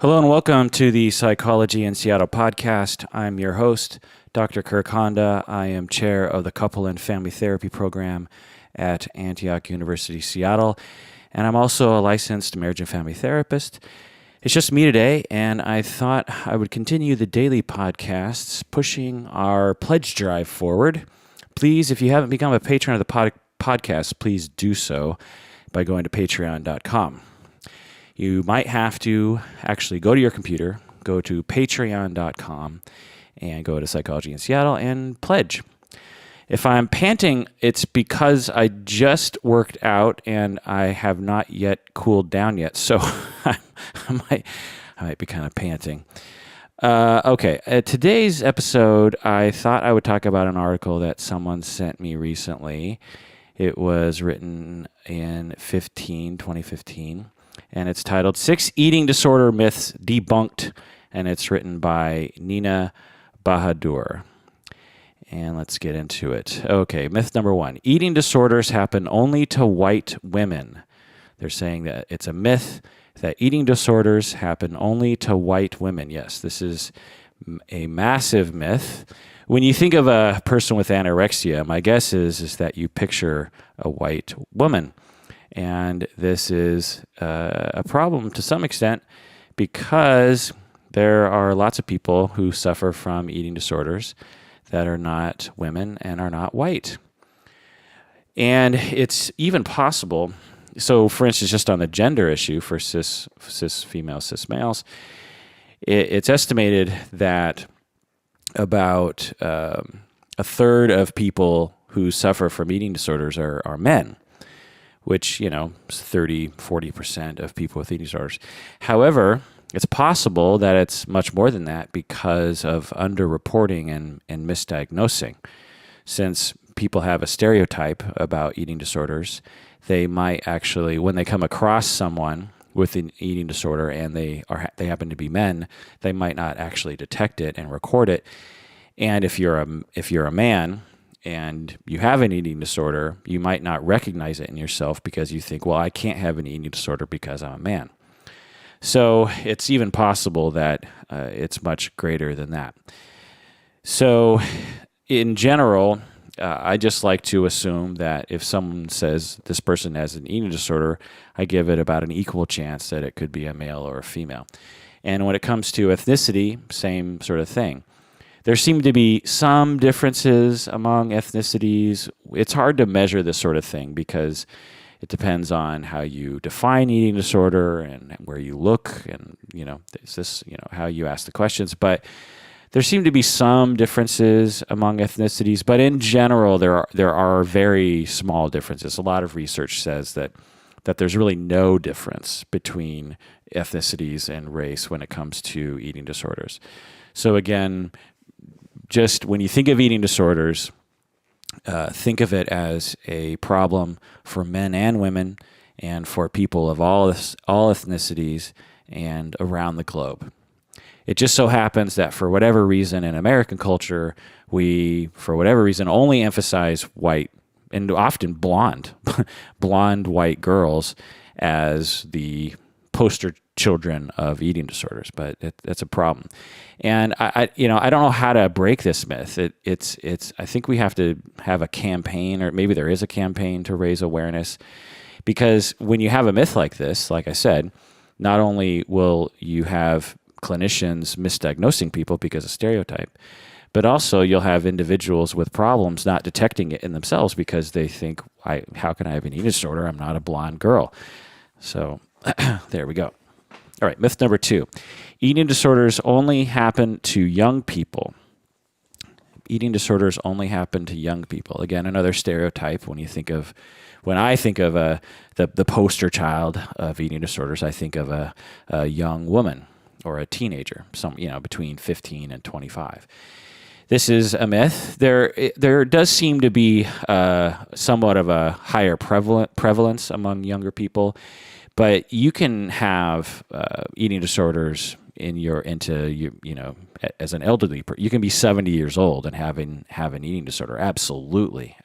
Hello and welcome to the Psychology in Seattle podcast. I'm your host, Dr. Kirk Honda. I am chair of the Couple and Family Therapy program at Antioch University, Seattle, and I'm also a licensed marriage and family therapist. It's just me today, and I thought I would continue the daily podcasts, pushing our pledge drive forward. Please, if you haven't become a patron of the podcast, please do so by going to patreon.com. You might have to actually go to your computer, go to patreon.com, and go to Psychology in Seattle and pledge. If I'm panting, it's because I just worked out and I have not yet cooled down yet, so I might be kind of panting. Okay, today's episode, I thought I would talk about an article that someone sent me recently. It was written in 2015. And it's titled 6 Eating Disorder Myths Debunked, and it's written by Nina Bahadur. And let's get into it. Okay, myth number 1. Eating disorders happen only to white women. They're saying that it's a myth that eating disorders happen only to white women. Yes, this is a massive myth. When you think of a person with anorexia, my guess is that you picture a white woman. And this is a problem to some extent because there are lots of people who suffer from eating disorders that are not women and are not white. And it's even possible, so for instance, just on the gender issue for cis females, cis males, it's estimated that about a third of people who suffer from eating disorders are men, which, is 30-40% of people with eating disorders. However, it's possible that it's much more than that because of underreporting and misdiagnosing. Since people have a stereotype about eating disorders, they might actually, when they come across someone with an eating disorder and they happen to be men, they might not actually detect it and record it. And if you're a man and you have an eating disorder, you might not recognize it in yourself because you think, well, I can't have an eating disorder because I'm a man. So it's even possible that it's much greater than that. So in general, I just like to assume that if someone says this person has an eating disorder, I give it about an equal chance that it could be a male or a female. And when it comes to ethnicity, same sort of thing. There seem to be some differences among ethnicities. It's hard to measure this sort of thing because it depends on how you define eating disorder and where you look and, how you ask the questions. But there seem to be some differences among ethnicities, but in general, there are very small differences. A lot of research says that there's really no difference between ethnicities and race when it comes to eating disorders. So again, just when you think of eating disorders, think of it as a problem for men and women and for people of all ethnicities and around the globe. It just so happens that for whatever reason in American culture, we, for whatever reason, only emphasize white and often blonde white girls as the poster children of eating disorders, but that's a problem. And I don't know how to break this myth. It's I think we have to have a campaign, or maybe there is a campaign to raise awareness, because when you have a myth like this, like I said, not only will you have clinicians misdiagnosing people because of stereotype, but also you'll have individuals with problems not detecting it in themselves because they think, how can I have an eating disorder? I'm not a blonde girl. So there we go. All right, myth number 2. Eating disorders only happen to young people. Eating disorders only happen to young people. Again, another stereotype. When I think of the poster child of eating disorders, I think of a young woman or a teenager, between 15 and 25. This is a myth. There does seem to be somewhat of a higher prevalence among younger people. But you can have eating disorders as an elderly person. You can be 70 years old and have an eating disorder. Absolutely.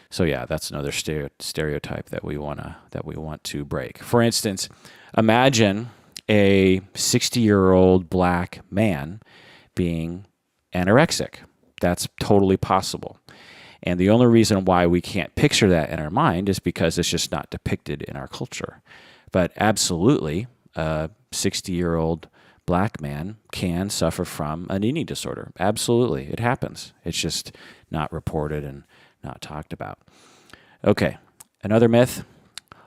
So yeah, that's another stereotype that we want to break. For instance, imagine a 60-year-old black man being anorexic. That's totally possible. And the only reason why we can't picture that in our mind is because it's just not depicted in our culture. But absolutely, a 60-year-old black man can suffer from an eating disorder. Absolutely, it happens. It's just not reported and not talked about. Okay, another myth.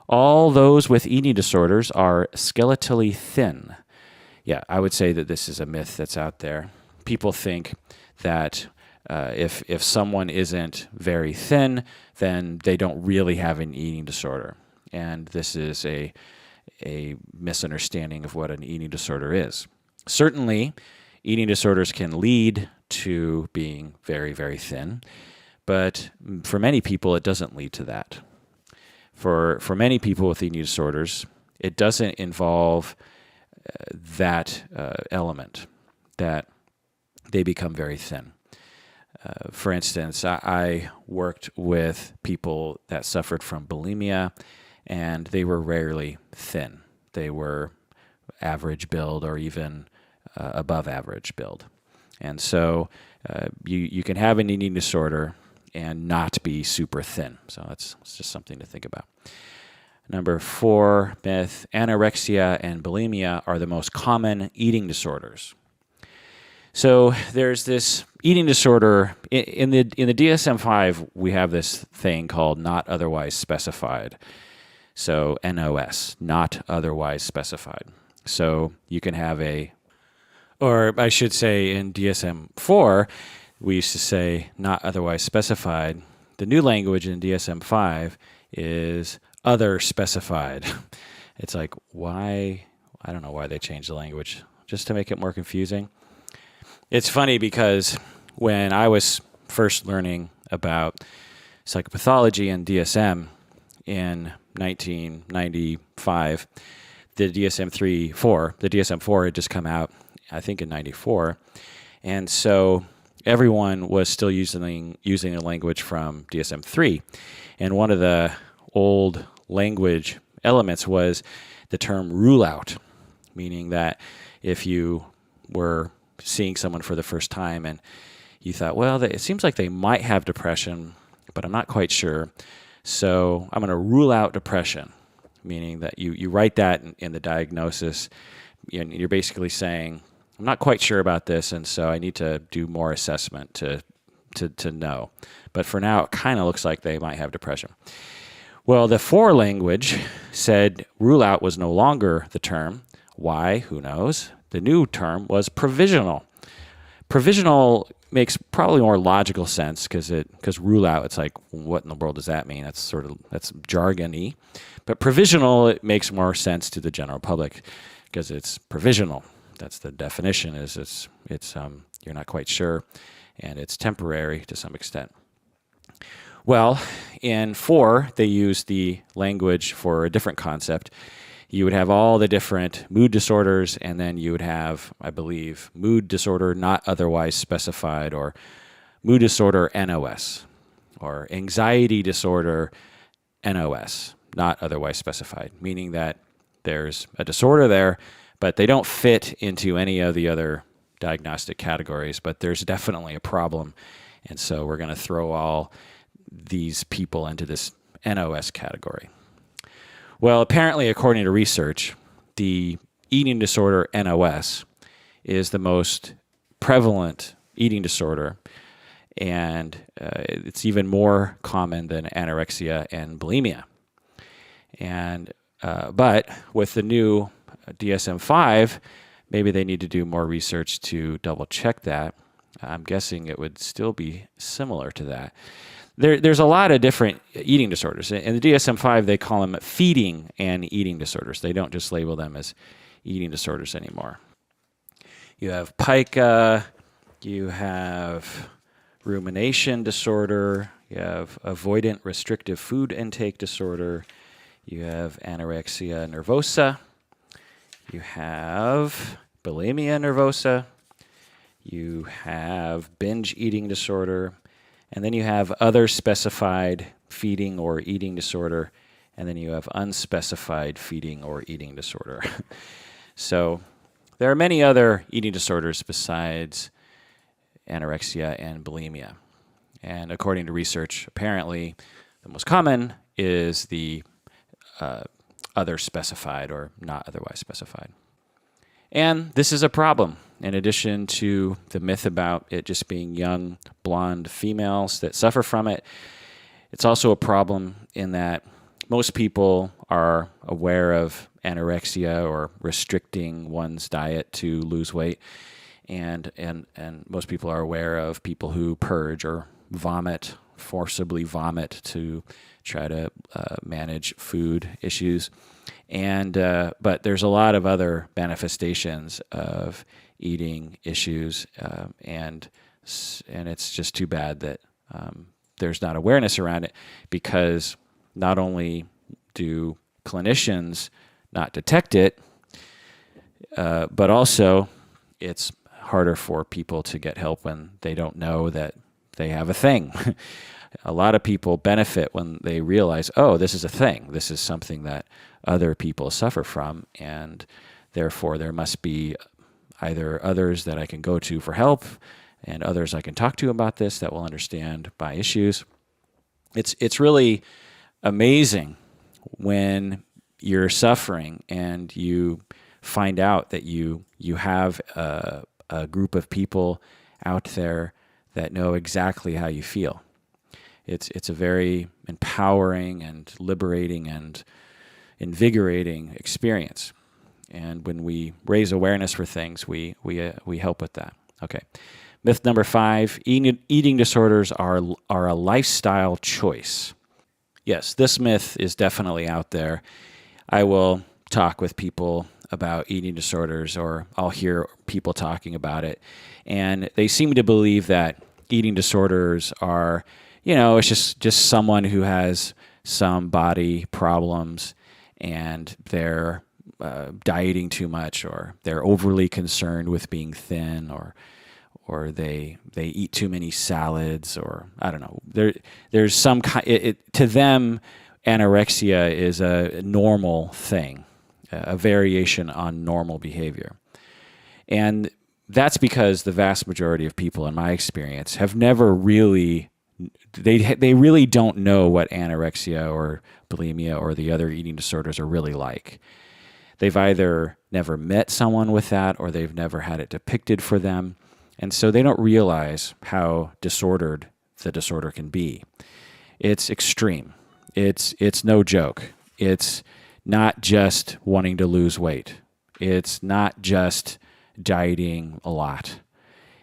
All those with eating disorders are skeletally thin. Yeah, I would say that this is a myth that's out there. People think that if someone isn't very thin, then they don't really have an eating disorder. And this is a misunderstanding of what an eating disorder is. Certainly, eating disorders can lead to being very, very thin, but for many people, it doesn't lead to that. For many people with eating disorders, it doesn't involve that element, that they become very thin. For instance, I worked with people that suffered from bulimia, and they were rarely thin. They were average build or even above average build. And so you can have an eating disorder and not be super thin. So it's just something to think about. Number 4 myth, anorexia and bulimia are the most common eating disorders. So there's this eating disorder in the DSM-5. We have this thing called not otherwise specified. So NOS, not otherwise specified. So you can have or I should say in DSM-4, we used to say not otherwise specified. The new language in DSM-5 is other specified. It's like, why? I don't know why they changed the language, just to make it more confusing. It's funny because when I was first learning about psychopathology and DSM in 1995, the DSM-4 had just come out, I think in 94. And so everyone was still using the language from DSM-3. And one of the old language elements was the term rule out, meaning that if you were seeing someone for the first time and you thought, well, it seems like they might have depression, but I'm not quite sure. So I'm going to rule out depression, meaning that you write that in the diagnosis. You're basically saying, I'm not quite sure about this, and so I need to do more assessment to know. But for now, it kind of looks like they might have depression. Well, the 4 language said rule out was no longer the term. Why? Who knows? The new term was provisional. Provisional makes probably more logical sense because rule out, it's like, what in the world does that mean? That's jargony. But provisional, it makes more sense to the general public because it's provisional. That's the definition. Is it's you're not quite sure, and it's temporary to some extent. Well, in 4, they use the language for a different concept. You would have all the different mood disorders, and then you would have, I believe, mood disorder not otherwise specified, or mood disorder NOS, or anxiety disorder NOS, not otherwise specified, meaning that there's a disorder there, but they don't fit into any of the other diagnostic categories, but there's definitely a problem. And so we're going to throw all these people into this NOS category. Well, apparently, according to research, the eating disorder NOS is the most prevalent eating disorder, and it's even more common than anorexia and bulimia. And but with the new DSM-5, maybe they need to do more research to double check that. I'm guessing it would still be similar to that. There's a lot of different eating disorders. In the DSM-5, they call them feeding and eating disorders. They don't just label them as eating disorders anymore. You have pica, you have rumination disorder, you have avoidant restrictive food intake disorder, you have anorexia nervosa, you have bulimia nervosa, you have binge eating disorder, and then you have other specified feeding or eating disorder, and then you have unspecified feeding or eating disorder. So there are many other eating disorders besides anorexia and bulimia. And according to research, apparently the most common is the other specified or not otherwise specified. And this is a problem. In addition to the myth about it just being young, blonde females that suffer from it, it's also a problem in that most people are aware of anorexia or restricting one's diet to lose weight. And most people are aware of people who purge or forcibly vomit to try to manage food issues. But there's a lot of other manifestations of eating issues, and it's just too bad that there's not awareness around it, because not only do clinicians not detect it, but also it's harder for people to get help when they don't know that they have a thing. A lot of people benefit when they realize, oh, this is a thing. This is something that other people suffer from, and therefore there must be either others that I can go to for help and others I can talk to about this that will understand my issues. It's really amazing when you're suffering and you find out that you have a group of people out there that know exactly how you feel. It's a very empowering and liberating and invigorating experience. And when we raise awareness for things, we help with that. Okay. Myth number 5, eating disorders are a lifestyle choice. Yes, this myth is definitely out there. I will talk with people about eating disorders, or I'll hear people talking about it, and they seem to believe that eating disorders are, it's just someone who has some body problems and they're dieting too much, or they're overly concerned with being thin, or they eat too many salads, or I don't know. There's some kind. To them, anorexia is a normal thing, a variation on normal behavior, and that's because the vast majority of people, in my experience, have never really. They really don't know what anorexia or bulimia or the other eating disorders are really like. They've either never met someone with that, or they've never had it depicted for them. And so they don't realize how disordered the disorder can be. It's extreme. It's no joke. It's not just wanting to lose weight. It's not just dieting a lot.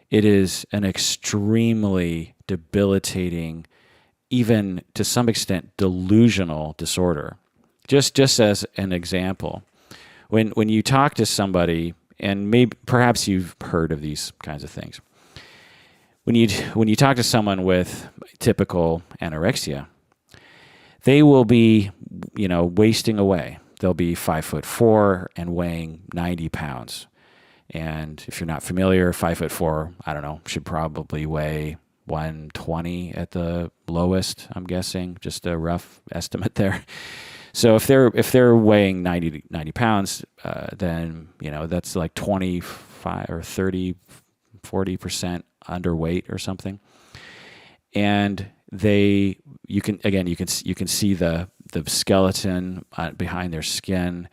It is an extremely debilitating, even to some extent delusional disorder. Just as an example, when you talk to somebody, and perhaps you've heard of these kinds of things. When you talk to someone with typical anorexia, they will be, wasting away. They'll be 5'4" and weighing 90 pounds. And if you're not familiar, 5'4", I don't know, should probably weigh 120 at the lowest, I'm guessing, just a rough estimate there. So if they're weighing 90 pounds, then that's like 25 or 30, 40% underweight or something. And you can see the skeleton behind their skin.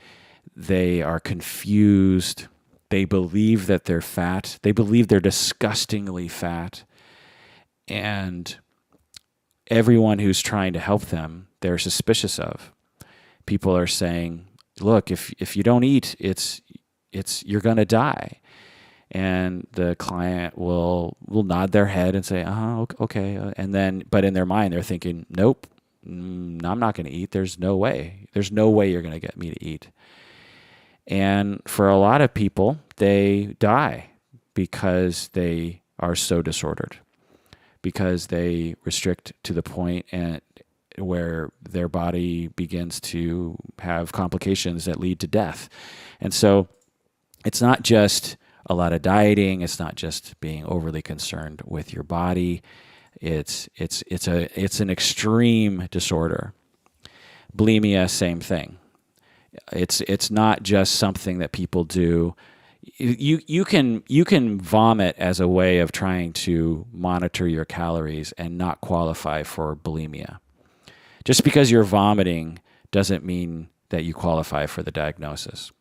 They are confused. They believe that they're fat. They believe they're disgustingly fat. And everyone who's trying to help them, they're suspicious of. People are saying, look, if you don't eat, you're going to die. And the client will nod their head and say, okay. But in their mind, they're thinking, nope, I'm not going to eat. There's no way. There's no way you're going to get me to eat. And for a lot of people, they die because they are so disordered, because they restrict to the point where their body begins to have complications that lead to death. And so it's not just a lot of dieting. It's not just being overly concerned with your body. It's an extreme disorder. Bulimia, same thing. It's not just something that people do. You can vomit as a way of trying to monitor your calories and not qualify for bulimia. Just because you're vomiting doesn't mean that you qualify for the diagnosis.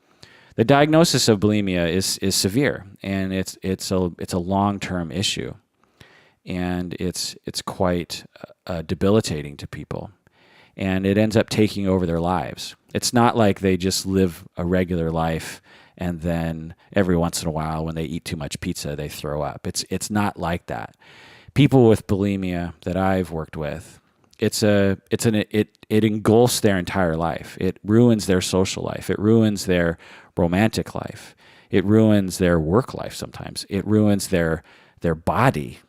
The diagnosis of bulimia is severe, and it's a long-term issue, and it's quite debilitating to people, and it ends up taking over their lives. It's not like they just live a regular life and then every once in a while when they eat too much pizza they throw up. It's not like that. People with bulimia that I've worked with, it engulfs their entire life. It ruins their social life. It ruins their romantic life. It ruins their work life sometimes. It ruins their body.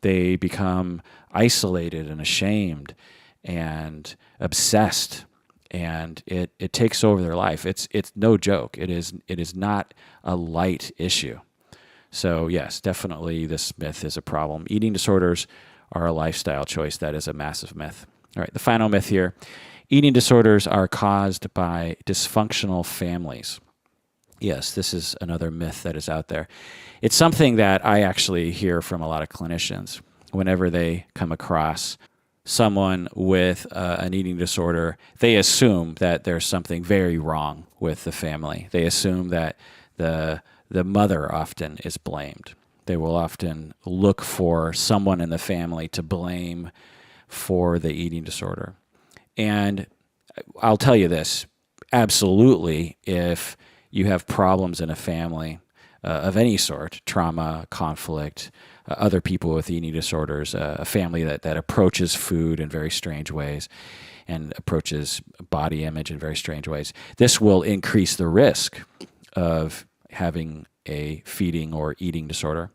They become isolated and ashamed and obsessed, and it takes over their life. It's no joke. It is not a light issue. So yes, definitely this myth is a problem. Eating disorders are a lifestyle choice. That is a massive myth. All right, the final myth here. Eating disorders are caused by dysfunctional families. Yes, this is another myth that is out there. It's something that I actually hear from a lot of clinicians whenever they come across someone with an eating disorder. They assume that there's something very wrong with the family. They assume that the mother often is blamed. They will often look for someone in the family to blame for the eating disorder. And I'll tell you this, absolutely, if you have problems in a family of any sort, trauma, conflict, other people with eating disorders, a family that approaches food in very strange ways and approaches body image in very strange ways, this will increase the risk of having a feeding or eating disorder.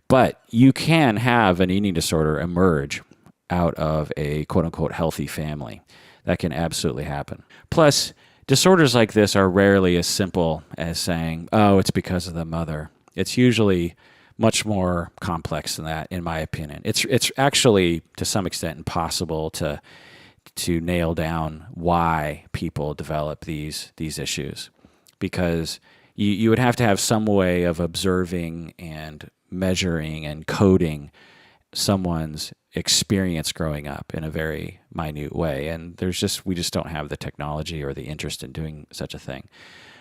But you can have an eating disorder emerge out of a quote-unquote healthy family. That can absolutely happen. Plus, disorders like this are rarely as simple as saying, oh, it's because of the mother. It's usually much more complex than that, in my opinion. It's actually, to some extent, impossible to nail down why people develop these issues, because you would have to have some way of observing and measuring and coding someone's experience growing up in a very minute way. And we just don't have the technology or the interest in doing such a thing.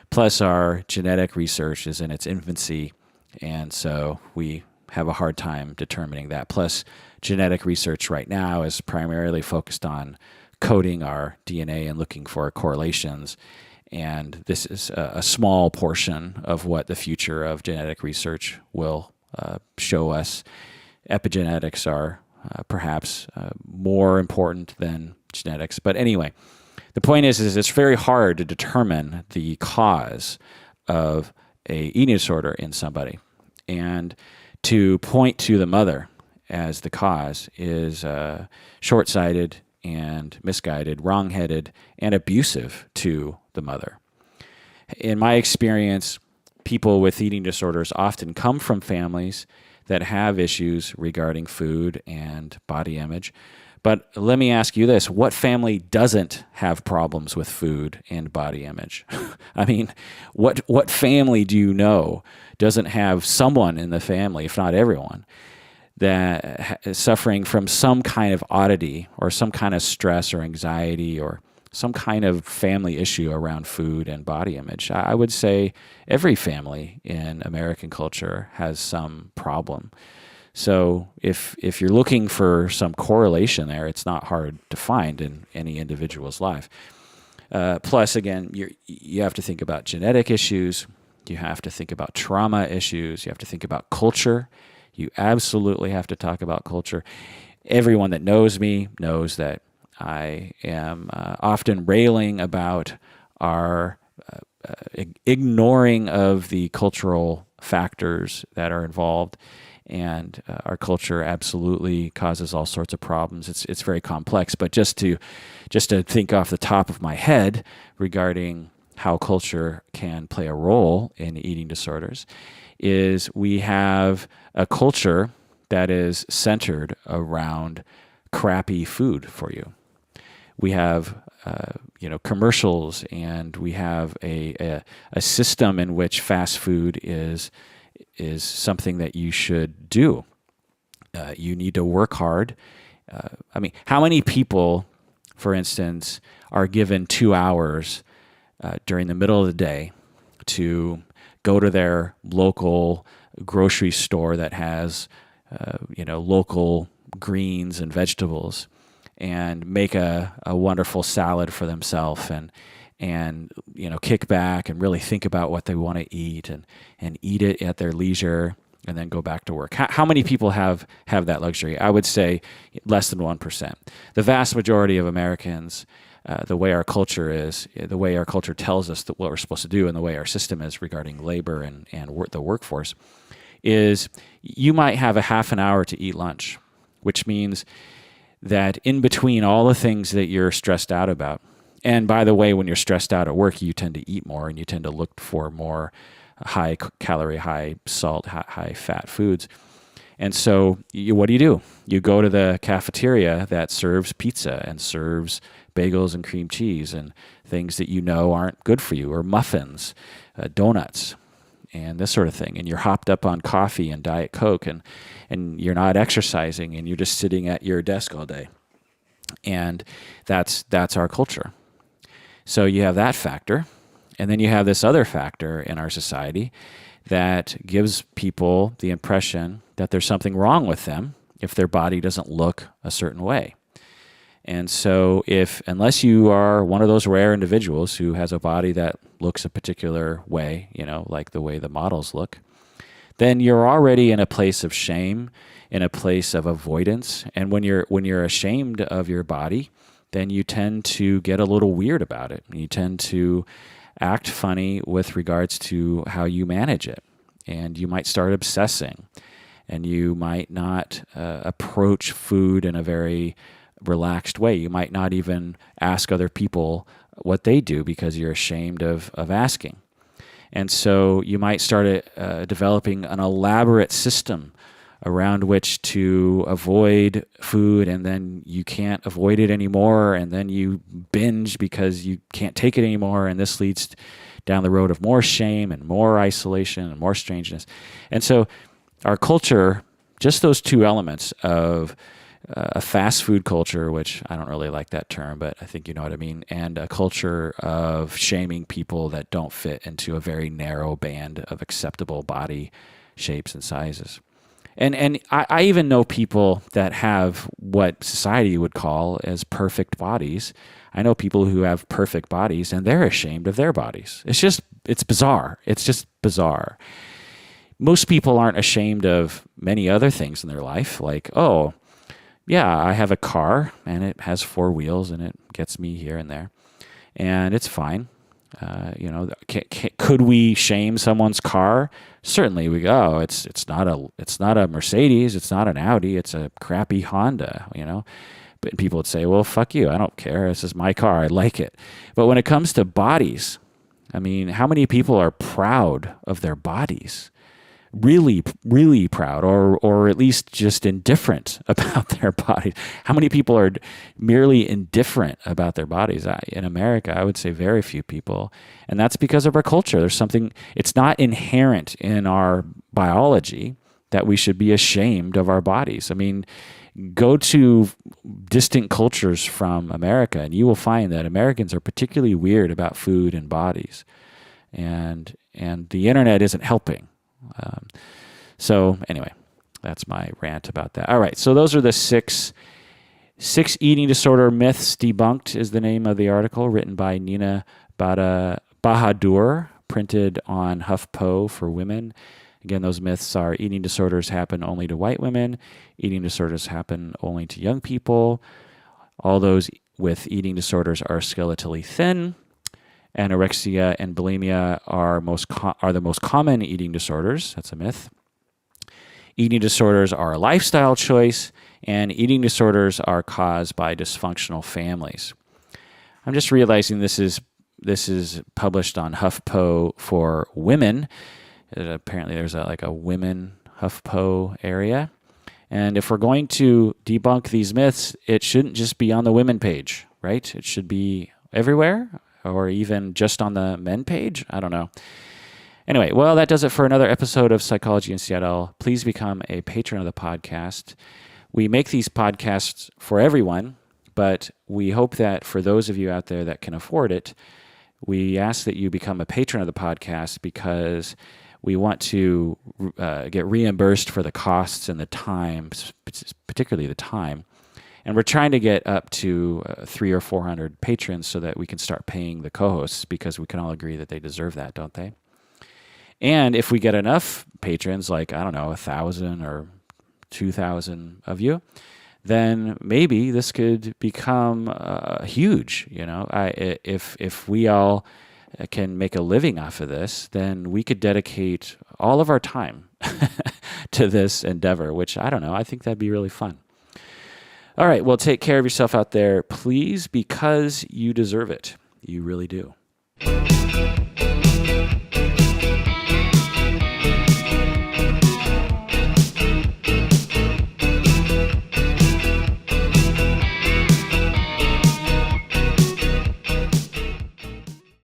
Plus, our genetic research is in its infancy, and so we have a hard time determining that. Plus, genetic research right now is primarily focused on coding our DNA and looking for correlations. And this is a small portion of what the future of genetic research will show us. Epigenetics are perhaps more important than genetics. But anyway, the point is it's very hard to determine the cause of a eating disorder in somebody. And to point to the mother as the cause is short-sighted and misguided, wrong-headed, and abusive to the mother. In my experience, people with eating disorders often come from families that have issues regarding food and body image. But let me ask you this, what family doesn't have problems with food and body image? I mean, what family do you know doesn't have someone in the family, if not everyone, that is suffering from some kind of oddity or some kind of stress or anxiety or some kind of family issue around food and body image? I would say every family in American culture has some problem. So if you're looking for some correlation there, it's not hard to find in any individual's life. Plus, again, you have to think about genetic issues. You have to think about trauma issues. You have to think about culture. You absolutely have to talk about culture. Everyone that knows me knows that I am often railing about our ignoring of the cultural factors that are involved, and our culture absolutely causes all sorts of problems. It's very complex, but just to think off the top of my head regarding how culture can play a role in eating disorders is we have a culture that is centered around crappy food for you. we have commercials, and we have a system in which fast food is something that you should do. You need to work hard. How many people, for instance, are given 2 hours during the middle of the day to go to their local grocery store that has local greens and vegetables, and make a wonderful salad for themselves, and kick back and really think about what they want to eat, and eat it at their leisure, and then go back to work? How many people have that luxury? I would say less than 1%. The vast majority of Americans, the way our culture is, the way our culture tells us that what we're supposed to do, and the way our system is regarding labor and the workforce, is you might have a half an hour to eat lunch, which means that in between all the things that you're stressed out about, and by the way, when you're stressed out at work, you tend to eat more, and you tend to look for more high calorie, high salt, high fat foods. And so what do? You go to the cafeteria that serves pizza and serves bagels and cream cheese and things that aren't good for you, or muffins, donuts, and this sort of thing. And you're hopped up on coffee and Diet Coke, and you're not exercising, and you're just sitting at your desk all day. And that's our culture. So you have that factor, and then you have this other factor in our society that gives people the impression that there's something wrong with them if their body doesn't look a certain way. And so unless you are one of those rare individuals who has a body that looks a particular way, like the way the models look, then you're already in a place of shame, in a place of avoidance. And when you're ashamed of your body, then you tend to get a little weird about it. You tend to act funny with regards to how you manage it. And you might start obsessing, and you might not approach food in a very relaxed way. You might not even ask other people what they do because you're ashamed of asking. And so you might start developing an elaborate system around which to avoid food, and then you can't avoid it anymore, and then you binge because you can't take it anymore, and this leads down the road of more shame and more isolation and more strangeness. And so our culture, just those two elements of a fast food culture, which I don't really like that term, but I think you know what I mean, and a culture of shaming people that don't fit into a very narrow band of acceptable body shapes and sizes. And I even know people that have what society would call as perfect bodies. I know people who have perfect bodies, and they're ashamed of their bodies. It's bizarre. It's just bizarre. Most people aren't ashamed of many other things in their life, like, oh, yeah, I have a car, and it has 4 wheels, and it gets me here and there, and it's fine. Could we shame someone's car? Certainly, we go. It's not a Mercedes. It's not an Audi. It's a crappy Honda. But people would say, "Well, fuck you. I don't care. This is my car. I like it." But when it comes to bodies, how many people are proud of their bodies? Really, really proud, or at least just indifferent about their bodies. How many people are merely indifferent about their bodies? In America, I would say very few people. And that's because of our culture. There's something, it's not inherent in our biology that we should be ashamed of our bodies. Go to distant cultures from America, and you will find that Americans are particularly weird about food and bodies. And the internet isn't helping. So anyway, that's my rant about that. All right, so those are the six eating disorder myths debunked is the name of the article, written by Nina Bahadur, printed on HuffPo for women. Again, those myths are: eating disorders happen only to white women, eating disorders happen only to young people, all those with eating disorders are skeletally thin, anorexia and bulimia are the most common eating disorders. That's a myth. Eating disorders are a lifestyle choice, and eating disorders are caused by dysfunctional families. I'm just realizing this is published on HuffPo for women. Apparently there's a women HuffPo area. And if we're going to debunk these myths, it shouldn't just be on the women page. right? It should be everywhere, or even just on the men page. I don't know. Anyway, well, that does it for another episode of Psychology in Seattle. Please become a patron of the podcast. We make these podcasts for everyone, but we hope that for those of you out there that can afford it, we ask that you become a patron of the podcast because we want to get reimbursed for the costs and the time, particularly the time. And we're trying to get up to 300 or 400 patrons so that we can start paying the co-hosts, because we can all agree that they deserve that, don't they? And if we get enough patrons, like, I don't know, 1,000 or 2,000 of you, then maybe this could become huge. If we all can make a living off of this, then we could dedicate all of our time to this endeavor, which, I don't know, I think that'd be really fun. All right, well, take care of yourself out there, please, because you deserve it. You really do.